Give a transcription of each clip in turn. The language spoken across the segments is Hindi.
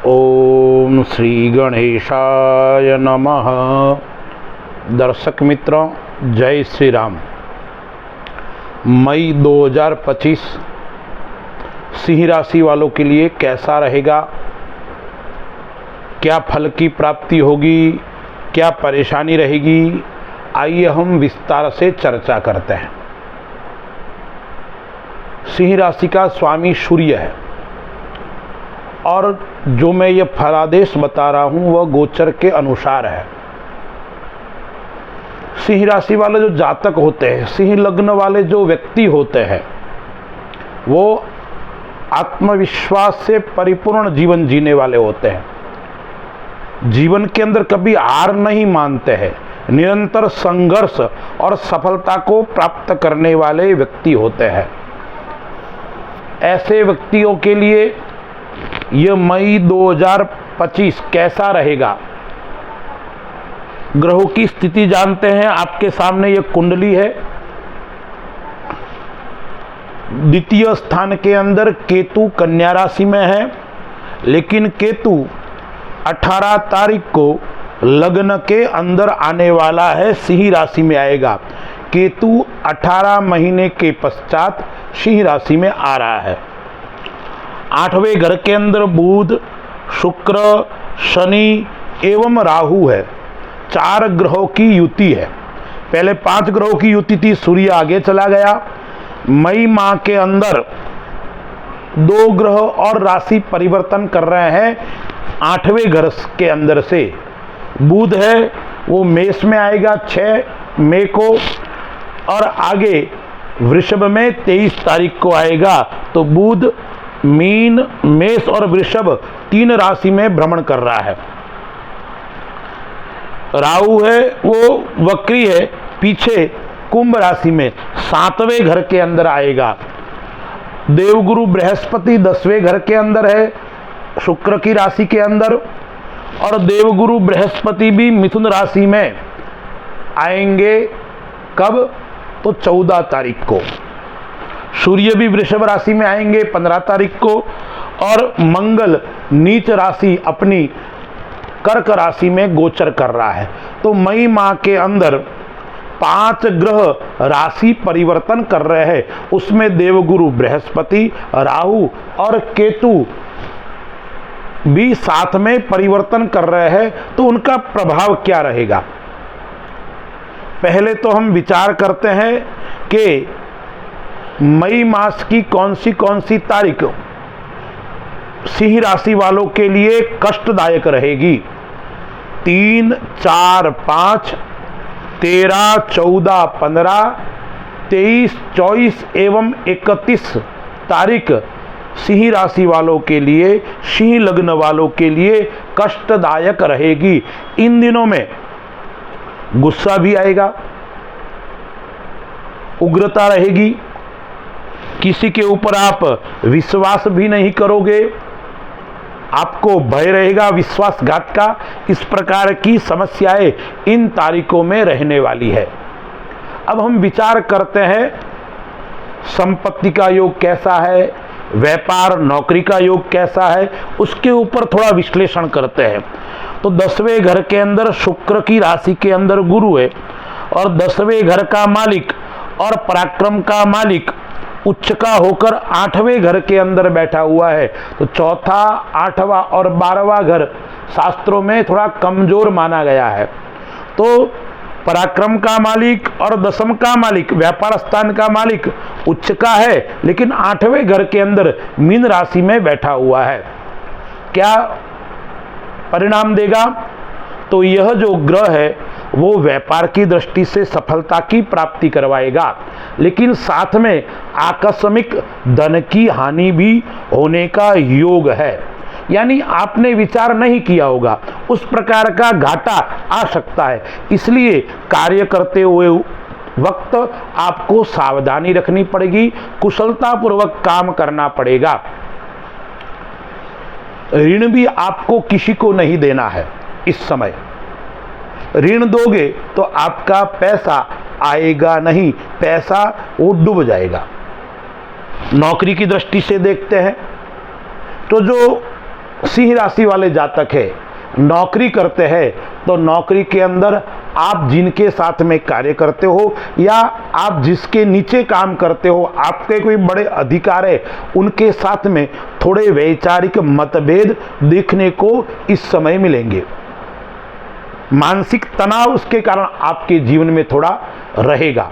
ओम श्री गणेशाय नमः। दर्शक मित्रों, जय श्री राम। मई 2025 सिंह राशि वालों के लिए कैसा रहेगा, क्या फल की प्राप्ति होगी, क्या परेशानी रहेगी, आइए हम विस्तार से चर्चा करते हैं। सिंह राशि का स्वामी सूर्य है और जो मैं ये फलादेश बता रहा हूँ वह गोचर के अनुसार है। सिंह राशि वाले जो जातक होते हैं, सिंह लग्न वाले जो व्यक्ति होते हैं, वो आत्मविश्वास से परिपूर्ण जीवन जीने वाले होते हैं। जीवन के अंदर कभी हार नहीं मानते हैं, निरंतर संघर्ष और सफलता को प्राप्त करने वाले व्यक्ति होते हैं। ऐसे व्यक्तियों के लिए यह मई 2025 कैसा रहेगा, ग्रहों की स्थिति जानते हैं। आपके सामने यह कुंडली है। द्वितीय स्थान के अंदर केतु कन्या राशि में है, लेकिन केतु 18 तारीख को लग्न के अंदर आने वाला है, सिंह राशि में आएगा। केतु 18 महीने के पश्चात सिंह राशि में आ रहा है। 8वें घर के अंदर बुध, शुक्र, शनि एवं राहु है। 4 ग्रहों की युति है। पहले 5 ग्रहों की युति थी, सूर्य आगे चला गया। मई माह के अंदर 2 ग्रह और राशि परिवर्तन कर रहे हैं 8वें घर के अंदर से। बुध है वो मेष में आएगा 6 मई को, और आगे वृषभ में 23 तारीख को आएगा। तो बुध मीन, मेष और वृषभ 3 राशि में भ्रमण कर रहा है। राहु है वो वक्री है, पीछे कुंभ राशि में 7वें घर के अंदर आएगा। देवगुरु बृहस्पति 10वें घर के अंदर है, शुक्र की राशि के अंदर, और देवगुरु बृहस्पति भी मिथुन राशि में आएंगे। कब? तो 14 तारीख को। सूर्य भी वृषभ राशि में आएंगे 15 तारीख को, और मंगल नीच राशि अपनी कर्क राशि में गोचर कर रहा है। तो मई माह के अंदर 5 ग्रह राशि परिवर्तन कर रहे हैं। उसमें देवगुरु बृहस्पति, राहु और केतु भी साथ में परिवर्तन कर रहे हैं। तो उनका प्रभाव क्या रहेगा, पहले तो हम विचार करते हैं कि मई मास की कौन सी तारीख सिंह राशि वालों के लिए कष्टदायक रहेगी। 3, 4, 5, 13, 14, 15, 23, 24 एवं 31 तारीख सिंह राशि वालों के लिए, सिंह लग्न वालों के लिए कष्टदायक रहेगी। इन दिनों में गुस्सा भी आएगा, उग्रता रहेगी, किसी के ऊपर आप विश्वास भी नहीं करोगे, आपको भय रहेगा विश्वासघात का। इस प्रकार की समस्याएं इन तारीखों में रहने वाली है। अब हम विचार करते हैं संपत्ति का योग कैसा है, व्यापार नौकरी का योग कैसा है, उसके ऊपर थोड़ा विश्लेषण करते हैं। तो 10वें घर के अंदर शुक्र की राशि के अंदर गुरु है, और 10वें घर का मालिक और पराक्रम का मालिक उच्च का होकर 8वें घर के अंदर बैठा हुआ है। तो चौथा, 8वां और 12वां घर शास्त्रों में थोड़ा कमजोर माना गया है। तो पराक्रम का मालिक और दशम का मालिक, व्यापार स्थान का मालिक उच्च का है, लेकिन 8वें घर के अंदर मीन राशि में बैठा हुआ है। क्या परिणाम देगा? तो यह जो ग्रह है वो व्यापार की दृष्टि से सफलता की प्राप्ति करवाएगा, लेकिन साथ में आकस्मिक धन की हानि भी होने का योग है। यानी आपने विचार नहीं किया होगा, उस प्रकार का घाटा आ सकता है। इसलिए कार्य करते हुए वक्त आपको सावधानी रखनी पड़ेगी, कुशलतापूर्वक काम करना पड़ेगा। ऋण भी आपको किसी को नहीं देना है। इस समय ऋण दोगे तो आपका पैसा आएगा नहीं, पैसा वो डूब जाएगा। नौकरी की दृष्टि से देखते हैं तो जो सिंह राशि वाले जातक है, नौकरी करते हैं, तो नौकरी के अंदर आप जिनके साथ में कार्य करते हो या आप जिसके नीचे काम करते हो, आपके कोई बड़े अधिकार है, उनके साथ में थोड़े वैचारिक मतभेद देखने को इस समय मिलेंगे। मानसिक तनाव उसके कारण आपके जीवन में थोड़ा रहेगा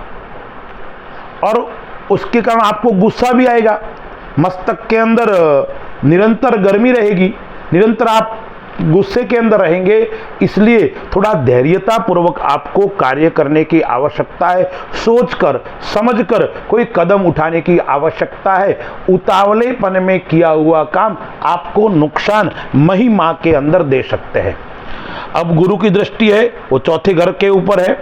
और उसके कारण आपको गुस्सा भी आएगा। मस्तक के अंदर निरंतर गर्मी रहेगी, निरंतर आप गुस्से के अंदर रहेंगे, इसलिए थोड़ा धैर्यता पूर्वक आपको कार्य करने की आवश्यकता है। सोचकर समझकर कोई कदम उठाने की आवश्यकता है। उतावलेपन में किया हुआ काम आपको नुकसान मई माह के अंदर दे सकते हैं। अब गुरु की दृष्टि है वो चौथे घर के ऊपर है,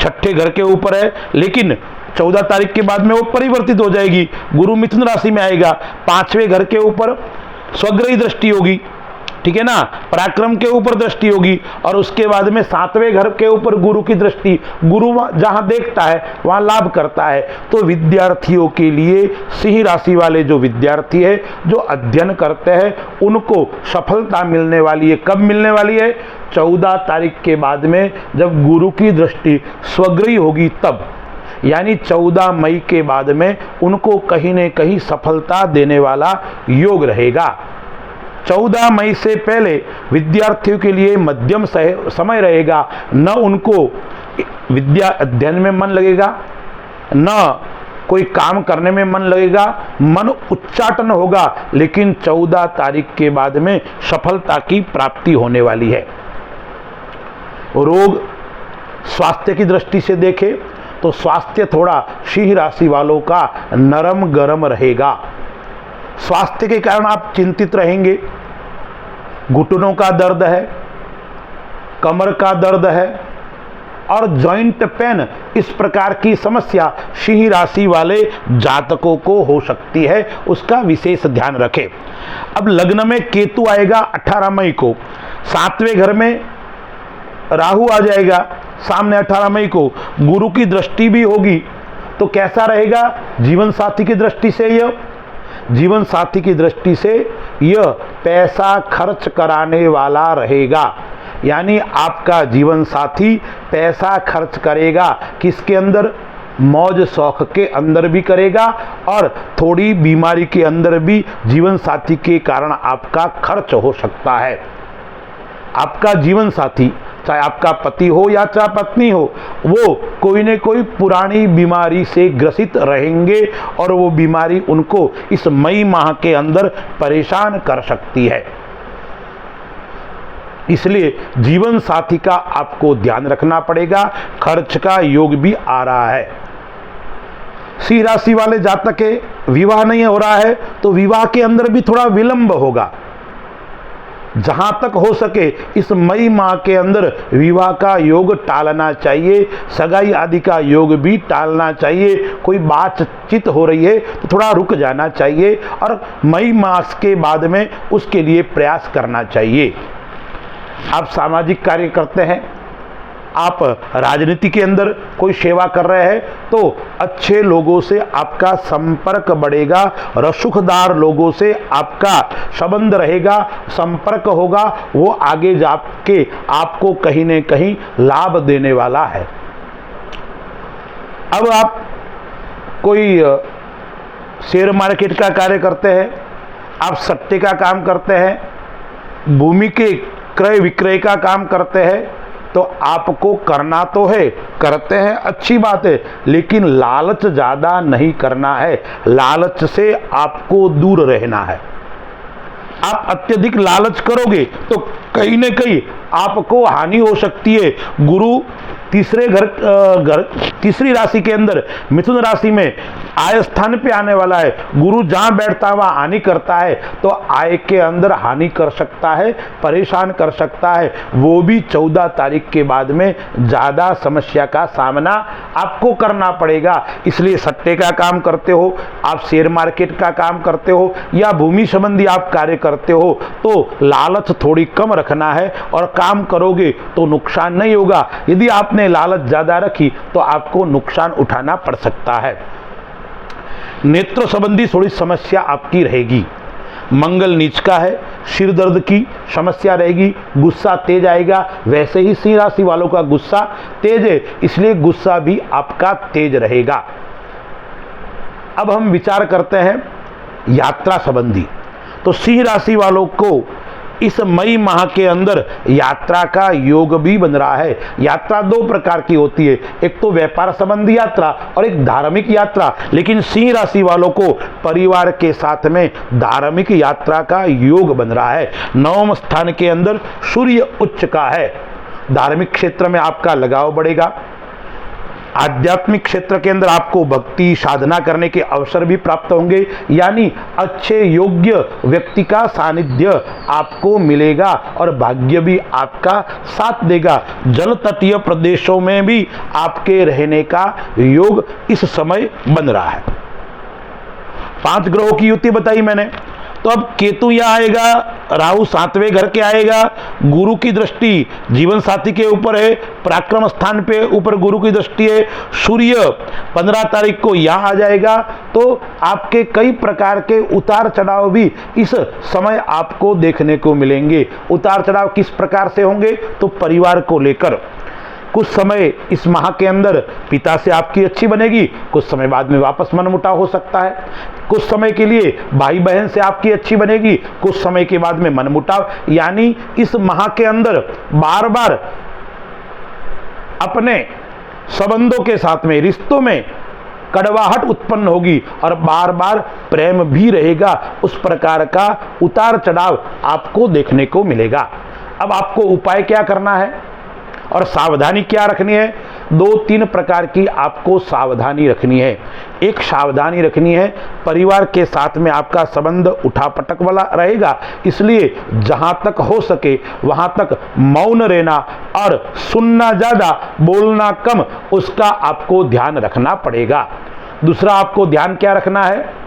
छठे घर के ऊपर है, लेकिन 14 तारीख के बाद में वो परिवर्तित हो जाएगी। गुरु मिथुन राशि में आएगा, 5वें घर के ऊपर स्वग्रही दृष्टि होगी, ठीक है ना, पराक्रम के ऊपर दृष्टि होगी और उसके बाद में 7वें घर के ऊपर गुरु की दृष्टि। गुरु जहां देखता है वहां लाभ करता है। तो विद्यार्थियों के लिए, सिंह राशि वाले जो विद्यार्थी है, जो अध्ययन करते हैं, उनको सफलता मिलने वाली है। कब मिलने वाली है? 14 तारीख के बाद में, जब गुरु की दृष्टि स्वग्रही होगी तब, यानी 14 मई के बाद में उनको कहीं न कहीं सफलता देने वाला योग रहेगा। 14 मई से पहले विद्यार्थियों के लिए मध्यम समय रहेगा। न उनको विद्या अध्ययन में मन लगेगा, न कोई काम करने में मन लगेगा, मन उच्चाटन होगा, लेकिन 14 तारीख के बाद में सफलता की प्राप्ति होने वाली है। रोग स्वास्थ्य की दृष्टि से देखें तो स्वास्थ्य थोड़ा सिंह राशि वालों का नरम गरम रहेगा। स्वास्थ्य के कारण आप चिंतित रहेंगे। घुटनों का दर्द है, कमर का दर्द है और जॉइंट पेन, इस प्रकार की समस्या सिंह राशि वाले जातकों को हो सकती है, उसका विशेष ध्यान रखें। अब लग्न में केतु आएगा 18 मई को, 7वें घर में राहु आ जाएगा सामने 18 मई को, गुरु की दृष्टि भी होगी। तो कैसा रहेगा? जीवन साथी की दृष्टि से जीवन साथी की दृष्टि से यह पैसा खर्च कराने वाला रहेगा। यानी आपका जीवन साथी पैसा खर्च करेगा, किसके अंदर? मौज शौक के अंदर भी करेगा और थोड़ी बीमारी के अंदर भी जीवन साथी के कारण आपका खर्च हो सकता है। आपका जीवन साथी, चाहे आपका पति हो या चाहे पत्नी हो, वो कोई न कोई पुरानी बीमारी से ग्रसित रहेंगे और वो बीमारी उनको इस मई माह के अंदर परेशान कर सकती है। इसलिए जीवन साथी का आपको ध्यान रखना पड़ेगा। खर्च का योग भी आ रहा है। सिंह राशि वाले जातक के विवाह नहीं हो रहा है तो विवाह के अंदर भी थोड़ा विलंब होगा। जहां तक हो सके इस मई माह के अंदर विवाह का योग टालना चाहिए, सगाई आदि का योग भी टालना चाहिए। कोई बातचीत हो रही है तो थोड़ा रुक जाना चाहिए और मई मास के बाद में उसके लिए प्रयास करना चाहिए। आप सामाजिक कार्य करते हैं, आप राजनीति के अंदर कोई सेवा कर रहे हैं तो अच्छे लोगों से आपका संपर्क बढ़ेगा, रसूखदार लोगों से आपका संबंध रहेगा, संपर्क होगा, वो आगे जाके आपको कहीं न कहीं लाभ देने वाला है। अब आप कोई शेयर मार्केट का कार्य करते हैं, आप सट्टे का काम करते हैं, भूमि के क्रय विक्रय का काम करते हैं, तो आपको करना तो है, करते हैं, अच्छी बात है, लेकिन लालच ज़्यादा नहीं करना है। लालच से आपको दूर रहना है। आप अत्यधिक लालच करोगे तो कहीं न कहीं आपको हानि हो सकती है। गुरु तीसरी राशि के अंदर मिथुन राशि में आय स्थान पे आने वाला है। गुरु जहां बैठता है वहां हानि करता है, तो आय के अंदर हानि कर सकता है, परेशान कर सकता है। वो भी 14 तारीख के बाद में ज़्यादा समस्या का सामना आपको करना पड़ेगा। इसलिए सट्टे का काम करते हो, आप शेयर मार्केट का काम करते हो या भूमि संबंधी आप कार्य करते हो, तो लालच थोड़ी कम रखना है और काम करोगे तो नुकसान नहीं होगा। यदि आपने लालच ज़्यादा रखी तो आपको नुकसान उठाना पड़ सकता है। नेत्र संबंधी थोड़ी समस्या आपकी रहेगी। मंगल नीच का है, सिर दर्द की समस्या रहेगी, गुस्सा तेज आएगा। वैसे ही सिंह राशि वालों का गुस्सा तेज है, इसलिए गुस्सा भी आपका तेज रहेगा। अब हम विचार करते हैं यात्रा संबंधी। तो सिंह राशि वालों को इस मई माह के अंदर यात्रा का योग भी बन रहा है। यात्रा दो प्रकार की होती है, एक तो व्यापार संबंधी यात्रा और एक धार्मिक यात्रा। लेकिन सिंह राशि वालों को परिवार के साथ में धार्मिक यात्रा का योग बन रहा है। नवम स्थान के अंदर सूर्य उच्च का है, धार्मिक क्षेत्र में आपका लगाव बढ़ेगा। आध्यात्मिक क्षेत्र के अंदर आपको भक्ति साधना करने के अवसर भी प्राप्त होंगे, यानी अच्छे योग्य व्यक्ति का सानिध्य आपको मिलेगा और भाग्य भी आपका साथ देगा। जल तटीय प्रदेशों में भी आपके रहने का योग इस समय बन रहा है। 5 ग्रहों की युति बताई मैंने। तो अब केतु यहाँ आएगा, राहु 7वें घर के आएगा, गुरु की दृष्टि जीवन साथी के ऊपर है, पराक्रम स्थान पे ऊपर गुरु की दृष्टि है। सूर्य 15 तारीख को यहाँ आ जाएगा। तो आपके कई प्रकार के उतार चढ़ाव भी इस समय आपको देखने को मिलेंगे। उतार चढ़ाव किस प्रकार से होंगे? तो परिवार को लेकर कुछ समय इस माह के अंदर पिता से आपकी अच्छी बनेगी, कुछ समय बाद में वापस मनमुटाव हो सकता है। कुछ समय के लिए भाई बहन से आपकी अच्छी बनेगी, कुछ समय के बाद में मनमुटाव। यानी इस माह के अंदर बार बार अपने संबंधों के साथ में, रिश्तों में कड़वाहट उत्पन्न होगी और बार बार प्रेम भी रहेगा। उस प्रकार का उतार चढ़ाव आपको देखने को मिलेगा। अब आपको उपाय क्या करना है और सावधानी क्या रखनी है? 2-3 प्रकार की आपको सावधानी रखनी है। एक सावधानी रखनी है, परिवार के साथ में आपका संबंध उठापटक वाला रहेगा, इसलिए जहां तक हो सके वहां तक मौन रहना और सुनना ज्यादा, बोलना कम, उसका आपको ध्यान रखना पड़ेगा। दूसरा आपको ध्यान क्या रखना है?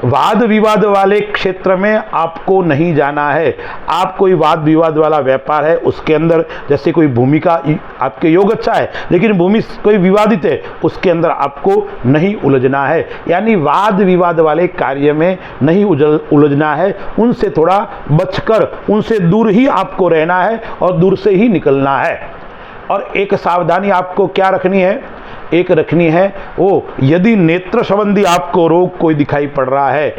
वाद विवाद वाले क्षेत्र में आपको नहीं जाना है। आप कोई वाद विवाद वाला व्यापार है उसके अंदर, जैसे कोई भूमि का आपके योग अच्छा है लेकिन भूमि कोई विवादित है, उसके अंदर आपको नहीं उलझना है। यानी वाद विवाद वाले कार्य में नहीं उलझना है, उनसे थोड़ा बचकर, उनसे दूर ही आपको रहना है और दूर से ही निकलना है। और एक सावधानी आपको क्या रखनी है? एक रखनी है वो, यदि नेत्र संबंधी आपको रोग कोई दिखाई पड़ रहा है,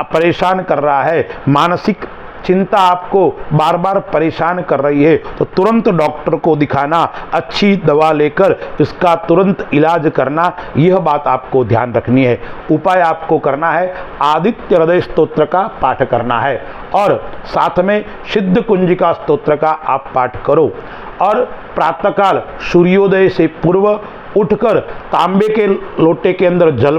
परेशान कर रहा है, मानसिक चिंता आपको बार बार परेशान कर रही है, तो तुरंत डॉक्टर को दिखाना, अच्छी दवा लेकर इसका तुरंत इलाज करना, यह बात आपको ध्यान रखनी है। उपाय आपको करना है, आदित्य हृदय स्तोत्र का पाठ करना है और साथ में सिद्ध कुंजिका स्तोत्र का आप पाठ करो। और प्रातःकाल सूर्योदय से पूर्व उठकर तांबे के लोटे के अंदर जल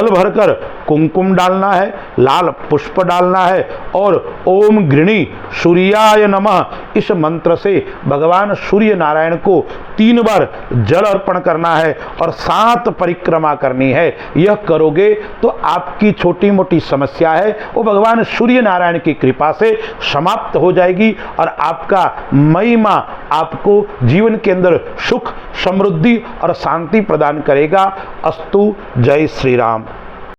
भरकर कुमकुम डालना है, लाल पुष्प डालना है और ओम गृणी सूर्याय नमः इस मंत्र से भगवान सूर्य नारायण को 3 बार जल अर्पण करना है और 7 परिक्रमा करनी है। यह करोगे तो आपकी छोटी मोटी समस्या है वो भगवान सूर्य नारायण की कृपा से समाप्त हो जाएगी और आपका मई माह आपको जीवन के अंदर सुख, समृद्धि और शांति प्रदान करेगा। अस्तु। जय श्री राम।